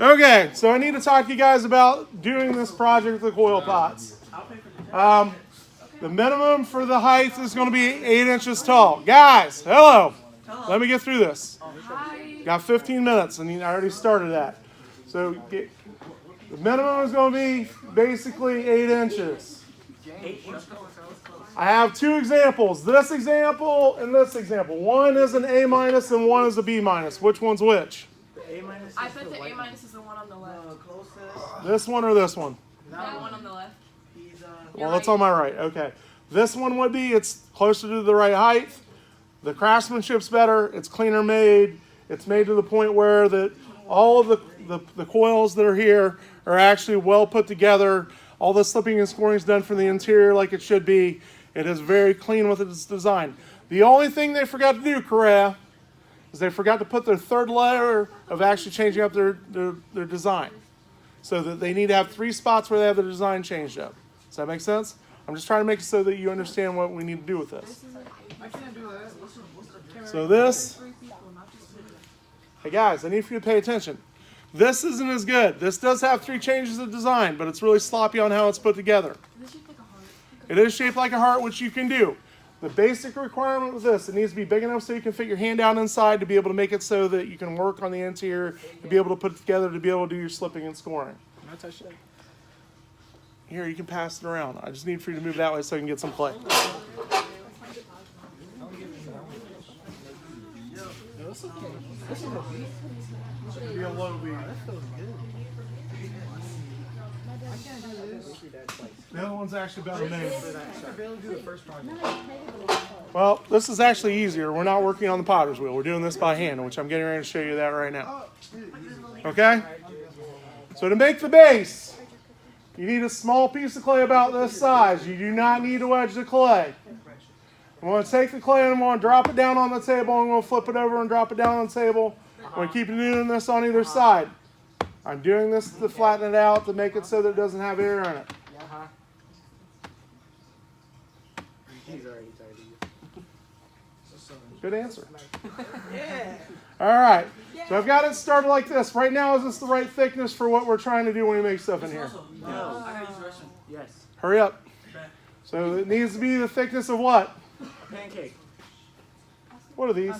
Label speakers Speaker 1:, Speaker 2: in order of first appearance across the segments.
Speaker 1: Okay, so I need to talk to you guys about doing this project with the coil pots. The minimum for the height is going to be 8 inches tall. Guys, hello. Let me get through this. Got 15 minutes, and I already started that. So the minimum is going to be basically 8 inches. I have two examples, this example and this example. One is an A minus and one is a B minus. Which one's which?
Speaker 2: I bet the A minus is the one on the left.
Speaker 1: This one or this one?
Speaker 2: That one on the left.
Speaker 1: Well, it's on my right. Okay. This one would be, it's closer to the right height. The craftsmanship's better. It's cleaner made. It's made to the point where that all of the coils that are here are actually well put together. All the slipping and scoring is done from the interior like it should be. It is very clean with its design. The only thing they forgot to do, Korea, is they forgot to put their third layer of actually changing up their design. So that they need to have 3 spots where they have the design changed up. Does that make sense? I'm just trying to make it so that you understand what we need to do with this.
Speaker 2: I can't do that.
Speaker 1: So this, hey guys, I need for you to pay attention. This isn't as good. This does have 3 changes of design, but it's really sloppy on how it's put together. It is shaped like a heart, which you can do. The basic requirement with this, it needs to be big enough so you can fit your hand down inside to be able to make it so that you can work on the interior, to be able to put it together, to be able to do your slipping and scoring.
Speaker 3: Can I touch that?
Speaker 1: Here, you can pass it around. I just need for you to move that way so I can get some clay. Be a low beat. The other one's actually better made. Well, this is actually easier. We're not working on the potter's wheel. We're doing this by hand, which I'm getting ready to show you that right now. Okay? So to make the base, you need a small piece of clay about this size. You do not need to wedge the clay. I'm going to take the clay and I'm going to drop it down on the table. I'm going to flip it over and drop it down on the table. I'm going to keep doing this on either side. I'm doing this to flatten it out to make it so that it doesn't have air in it. Good answer. All right. So I've got it started like this. Right now, is this the right thickness for what we're trying to do when we make stuff in here?
Speaker 3: No. Yes.
Speaker 1: Hurry up. So it needs to be the thickness of what?
Speaker 3: Pancake.
Speaker 1: What are these?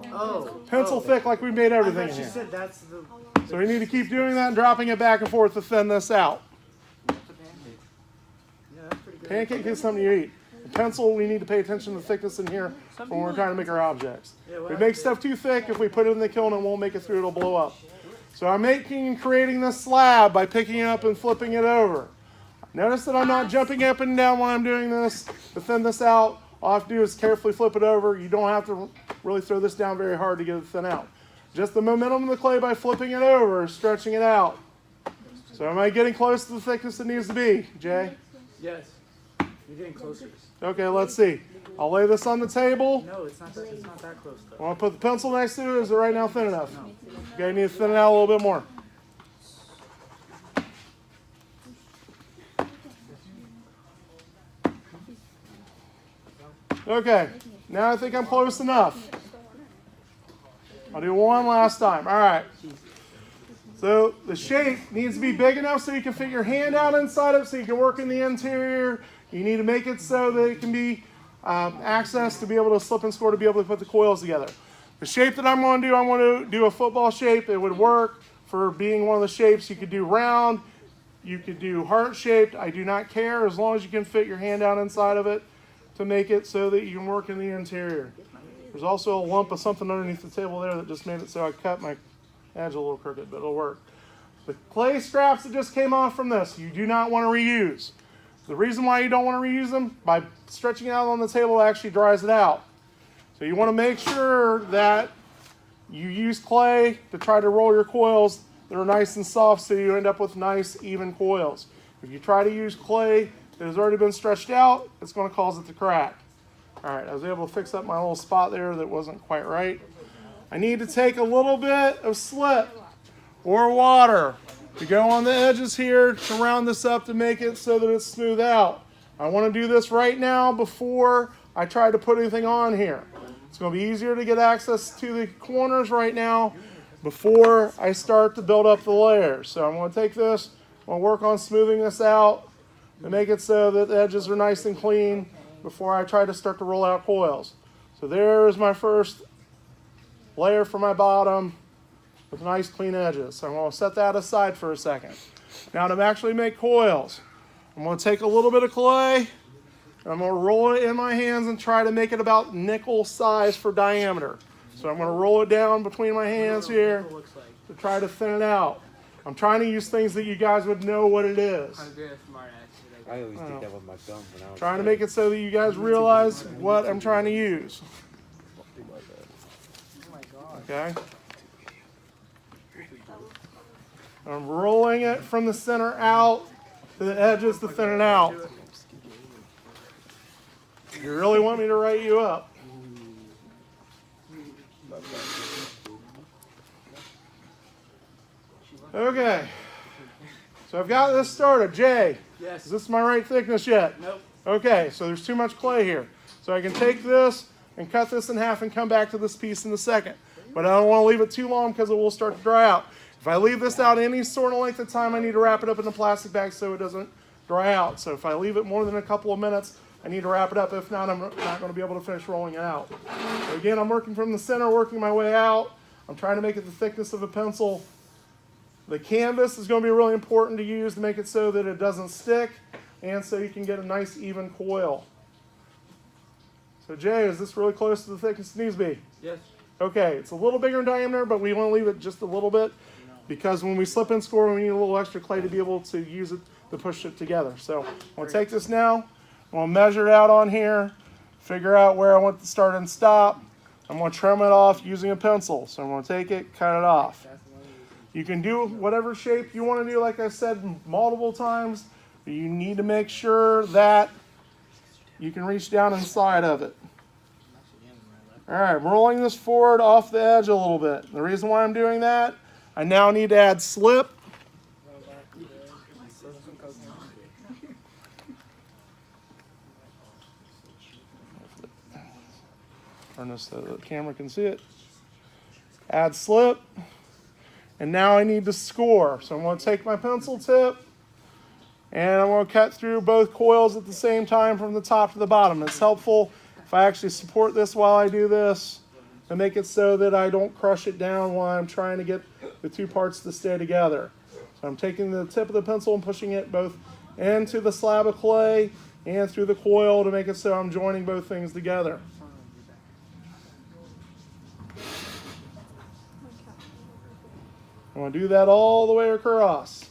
Speaker 3: Oh.
Speaker 1: Pencil thick, like we made everything in
Speaker 3: She
Speaker 1: here.
Speaker 3: said that's the.
Speaker 1: So we need to keep doing that and dropping it back and forth to thin this out.
Speaker 3: That's a pancake. Yeah, that's pretty good.
Speaker 1: Pancake is something you eat. The pencil, we need to pay attention to the thickness in here when we're trying to make our objects. We make stuff too thick. If we put it in the kiln, it won't make it through. It'll blow up. So I'm making and creating this slab by picking it up and flipping it over. Notice that I'm not jumping up and down when I'm doing this to thin this out. All I have to do is carefully flip it over. You don't have to really throw this down very hard to get it thin out. Just the momentum of the clay by flipping it over, stretching it out. So am I getting close to the thickness it needs to be, Jay?
Speaker 3: Yes. You're getting closer.
Speaker 1: Okay, let's see. I'll lay this on the table.
Speaker 3: No, it's not that close though.
Speaker 1: I want to put the pencil next to it. Is it right now thin enough? No. Okay, I need to thin it out a little bit more. Okay, now I think I'm close enough. I'll do one last time. All right. So the shape needs to be big enough so you can fit your hand out inside of it so you can work in the interior. You need to make it so that it can be access to be able to slip and score to be able to put the coils together. The shape that I'm going to do a football shape. It would work for being one of the shapes. You could do round. You could do heart-shaped. I do not care as long as you can fit your hand out inside of it to make it so that you can work in the interior. There's also a lump of something underneath the table there that just made it so I cut my edge a little crooked, but it'll work. The clay straps that just came off from this, you do not want to reuse. The reason why you don't want to reuse them, by stretching it out on the table, it actually dries it out. So you want to make sure that you use clay to try to roll your coils that are nice and soft so you end up with nice, even coils. If you try to use clay that has already been stretched out, it's going to cause it to crack. All right, I was able to fix up my little spot there that wasn't quite right. I need to take a little bit of slip or water to go on the edges here to round this up to make it so that it's smooth out. I want to do this right now before I try to put anything on here. It's going to be easier to get access to the corners right now before I start to build up the layers. So I'm going to take this, I'm going to work on smoothing this out and make it so that the edges are nice and clean before I try to start to roll out coils. So there's my first layer for my bottom with nice clean edges. So I'm going to set that aside for a second. Now to actually make coils, I'm going to take a little bit of clay and I'm going to roll it in my hands and try to make it about nickel size for diameter. So I'm going to roll it down between my hands here to try to thin it out. I'm trying to use things that you guys would know what it is.
Speaker 4: I always did that with my thumb when I was
Speaker 1: Trying to make it so that you guys realize what I'm trying to use. Okay? I'm rolling it from the center out to the edges to thin it out. You really want me to write you up? Okay. So I've got this started. Jay,
Speaker 3: Yes.
Speaker 1: is this my right thickness yet?
Speaker 3: Nope.
Speaker 1: Okay, so there's too much clay here. So I can take this and cut this in half and come back to this piece in a second. But I don't want to leave it too long because it will start to dry out. If I leave this out any sort of length of time, I need to wrap it up in a plastic bag so it doesn't dry out. So if I leave it more than a couple of minutes, I need to wrap it up. If not, I'm not going to be able to finish rolling it out. So again, I'm working from the center, working my way out. I'm trying to make it the thickness of a pencil. The canvas is going to be really important to use to make it so that it doesn't stick and so you can get a nice even coil. So Jay, is this really close to the thickness it needs to be?
Speaker 3: Yes.
Speaker 1: Okay, it's a little bigger in diameter, but we want to leave it just a little bit because when we slip and score, we need a little extra clay to be able to use it to push it together. So I'm going to take this now, I'm going to measure it out on here, figure out where I want to start and stop. I'm going to trim it off using a pencil. So I'm going to take it, cut it off. You can do whatever shape you want to do, like I said multiple times, but you need to make sure that you can reach down inside of it. All right, I'm rolling this forward off the edge a little bit. The reason why I'm doing that, I now need to add slip. Turn this so the camera can see it. Add slip. And now I need to score. So I'm going to take my pencil tip and I'm going to cut through both coils at the same time from the top to the bottom. It's helpful if I actually support this while I do this to make it so that I don't crush it down while I'm trying to get the two parts to stay together. So I'm taking the tip of the pencil and pushing it both into the slab of clay and through the coil to make it so I'm joining both things together. I'm going to do that all the way across.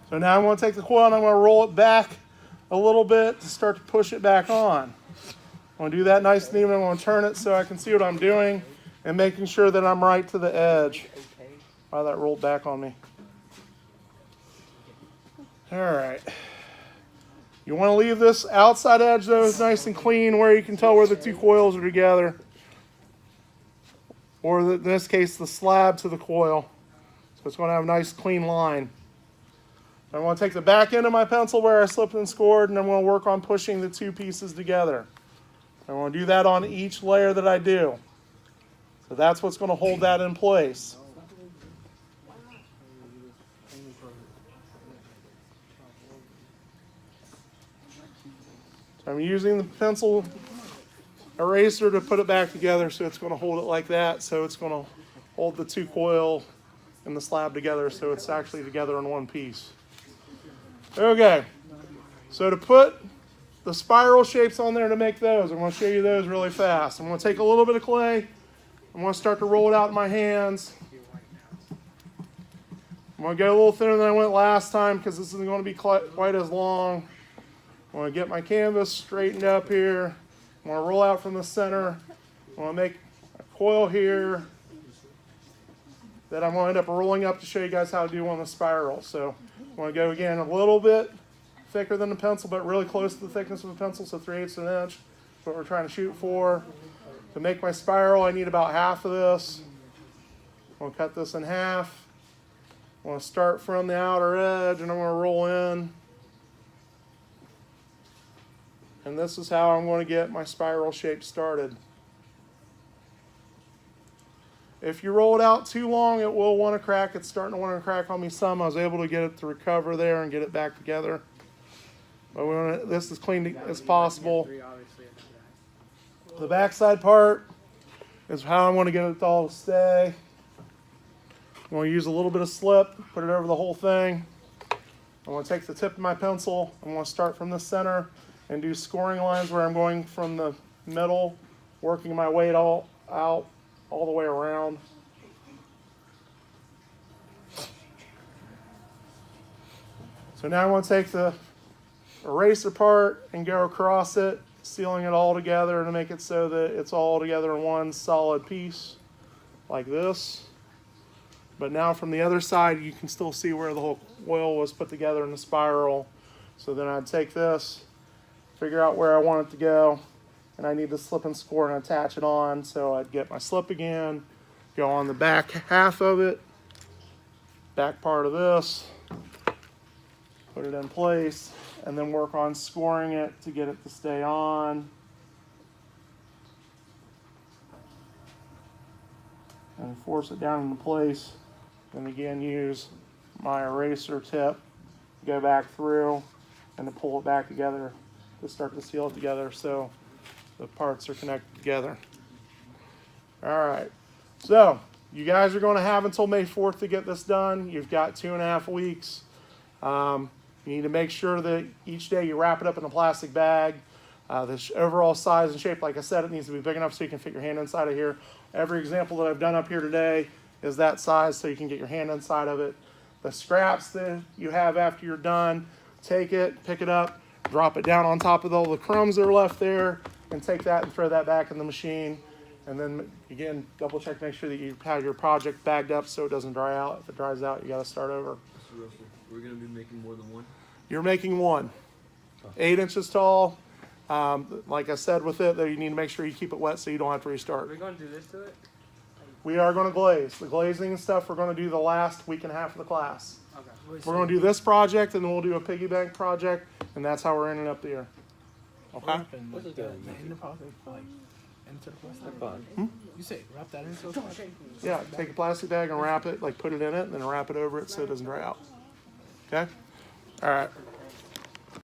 Speaker 1: So now I'm going to take the coil and I'm going to roll it back a little bit to start to push it back on. I'm going to do that nice and even. I'm going to turn it so I can see what I'm doing and making sure that I'm right to the edge. Wow, that rolled back on me. All right. You want to leave this outside edge though nice and clean where you can tell where the two coils are together. Or in this case, the slab to the coil. So it's going to have a nice clean line. I'm going to take the back end of my pencil where I slipped and scored, and I'm going to work on pushing the two pieces together. I'm going to do that on each layer that I do. So that's what's going to hold that in place. So I'm using the pencil eraser to put it back together, so it's going to hold it like that. So it's going to hold the two coil and the slab together so it's actually together in one piece. Okay, so to put the spiral shapes on there to make those, I'm going to show you those really fast. I'm going to take a little bit of clay. I'm going to start to roll it out in my hands. I'm going to go a little thinner than I went last time because this isn't going to be quite as long. I'm going to get my canvas straightened up here. I'm going to roll out from the center. I'm going to make a coil here that I'm going to end up rolling up to show you guys how to do on the spiral. So I'm going to go again a little bit thicker than the pencil, but really close to the thickness of the pencil, so 3/8 of an inch. That's what we're trying to shoot for. To make my spiral, I need about half of this. I'm going to cut this in half. I'm going to start from the outer edge, and I'm going to roll in. And this is how I'm going to get my spiral shape started. If you roll it out too long, it will want to crack. It's starting to want to crack on me some. I was able to get it to recover there and get it back together. But we want this as clean as possible. The backside part is how I want to get it all to stay. I'm going to use a little bit of slip, put it over the whole thing. I'm going to take the tip of my pencil. I'm going to start from the center and do scoring lines where I'm going from the middle, working my way all out, all the way around. So now I want to take the eraser part and go across it, sealing it all together to make it so that it's all together in one solid piece, like this. But now from the other side, you can still see where the whole coil was put together in the spiral. So then I'd take this, figure out where I want it to go, and I need to slip and score and attach it on. So I'd get my slip again, go on the back half of it, back part of this, put it in place, and then work on scoring it to get it to stay on. And force it down into place. And again, use my eraser tip, go back through, and to pull it back together to start to seal it together so the parts are connected together. All right, so you guys are going to have until May 4th to get this done. You've got 2.5 weeks. You need to make sure that each day you wrap it up in a plastic bag. The overall size and shape, like I said, it needs to be big enough so you can fit your hand inside of here. Every example that I've done up here today is that size so you can get your hand inside of it. The scraps that you have after you're done, take it, pick it up, drop it down on top of all the crumbs that are left there, and take that and throw that back in the machine. And then, again, double check, make sure that you have your project bagged up so it doesn't dry out. If it dries out, you got to start over.
Speaker 5: So Russell, we're going to be making more than one?
Speaker 1: You're making one. 8 inches tall. Like I said with it, though, you need to make sure you keep it wet so you don't have to restart.
Speaker 4: Are we going to do this to it?
Speaker 1: We are going to glaze. The glazing and stuff we're going to do the last week and a half of the class.
Speaker 4: Okay.
Speaker 1: We're going to do this project, and then we'll do a piggy bank project, and that's how we're ending up there. Okay?
Speaker 4: What's it doing?
Speaker 3: Into the plastic.
Speaker 4: That's fun.
Speaker 3: You say wrap that into a plastic?
Speaker 1: Yeah, take a plastic bag and wrap it, like put it in it, and then wrap it over it so it doesn't dry out. Okay? All right.